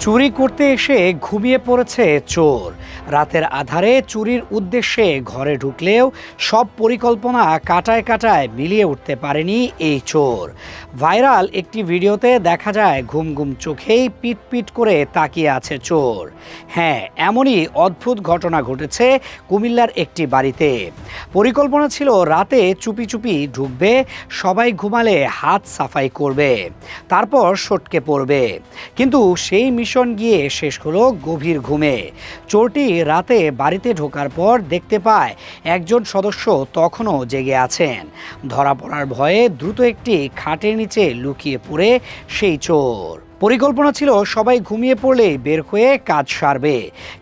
চুরি করতে এসে ঘুমিয়ে পড়েছে চোর। রাতের আধারে চুরির উদ্দেশ্যে ঘরে ঢুকলেও সব পরিকল্পনা কাটায় কাটায় মিলিয়ে উঠতে পারেনি এই চোর। ভাইরাল একটি ভিডিওতে দেখা যায় ঘুম ঘুম চোখেই পিট পিট করে তাকিয়ে আছে চোর। হ্যাঁ, এমনই অদ্ভুত ঘটনা ঘটেছে কুমিল্লার একটি বাড়িতে। পরিকল্পনা ছিল রাতে চুপি চুপি ঢুকবে, সবাই ঘুমালে হাত সাফাই করবে, তারপর সটকে পড়বে। কিন্তু সেই মিশন গিয়ে শেষ হলো গভীর ঘুমে। চোরটি রাতে বাড়িতে ঢোকার পর দেখতে পায় একজন সদস্য তখনও জেগে আছেন। ধরা পড়ার ভয়ে দ্রুত একটি খাটের নিচে লুকিয়ে পড়ে সেই চোর। পরিকল্পনা ছিল সবাই ঘুমিয়ে পড়লেই বের হয়ে কাজ সারবে,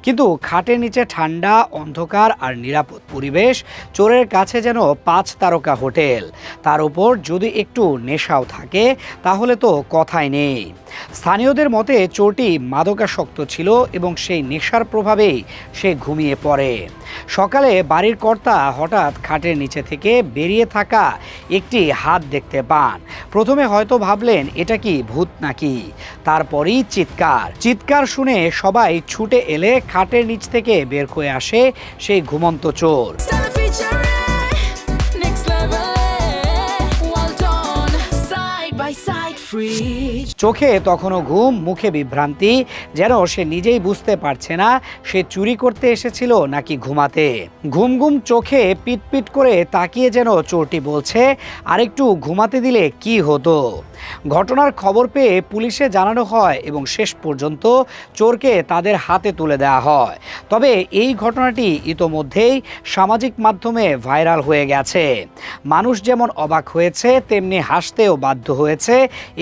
কিন্তু খাটের নিচে ঠান্ডা, অন্ধকার আর নিরাপদ পরিবেশ চোরের কাছে যেন 5 তারকা হোটেল। তার উপর যদি একটু নেশাও থাকে তাহলে তো কথাই নেই। স্থানীয়দের মতে চোরটি মাদকাসক্ত ছিল এবং সেই নেশার প্রভাবেই সে ঘুমিয়ে পড়ে। সকালে বাড়ির কর্তা হঠাৎ খাটের নিচে থেকে বেরিয়ে থাকা একটি হাত দেখতে পান। প্রথমে হয়তো ভাবলেন এটা কি ভূত নাকি, তারপরই চিৎকার শুনে সবাই ছুটে এলে খাটের নিচ থেকে বের হয়ে আসে সেই ঘুমন্ত চোর। চোখে তখনও ঘুম, মুখে বিভ্রান্তি, যেন সে নিজেই বুঝতে পারছে না সে চুরি করতে এসেছিল নাকি ঘুমাতে। ঘুম ঘুম চোখে পিটপিট করে তাকিয়ে যেন চোরটি বলছে, আরেকটু ঘুমাতে দিলে কি হতো। ঘটনার খবর পেয়ে পুলিশে জানানো হয় এবং শেষ পর্যন্ত চোরকে তাদের হাতে তুলে দেওয়া হয়। তবে এই ঘটনাটি ইতোমধ্যেই সামাজিক মাধ্যমে ভাইরাল হয়ে গেছে। মানুষ যেমন অবাক হয়েছে তেমনি হাসতেও বাধ্য হয়েছে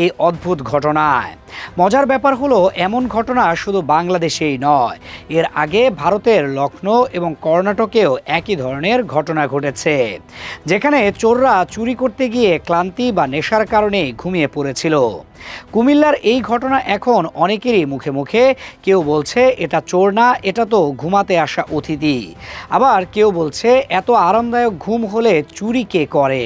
এই অদ্ভুত ঘটনায়। মজার ব্যাপার হলো, এমন ঘটনা শুধু বাংলাদেশেই নয়, এর আগে ভারতের লখনৌ এবং কর্ণাটকেও একই ধরনের ঘটনা ঘটেছে, যেখানে চোররা চুরি করতে গিয়ে ক্লান্তি বা নেশার কারণে ঘুমিয়ে পড়েছিল। কুমিল্লার এই ঘটনা এখন অনেকেরই মুখে মুখে। কেউ বলছে এটা চোর না, এটা তো ঘুমাতে আসা অতিথি। আবার কেউ বলছে এত আরামদায়ক ঘুম হলে চুরি কে করে।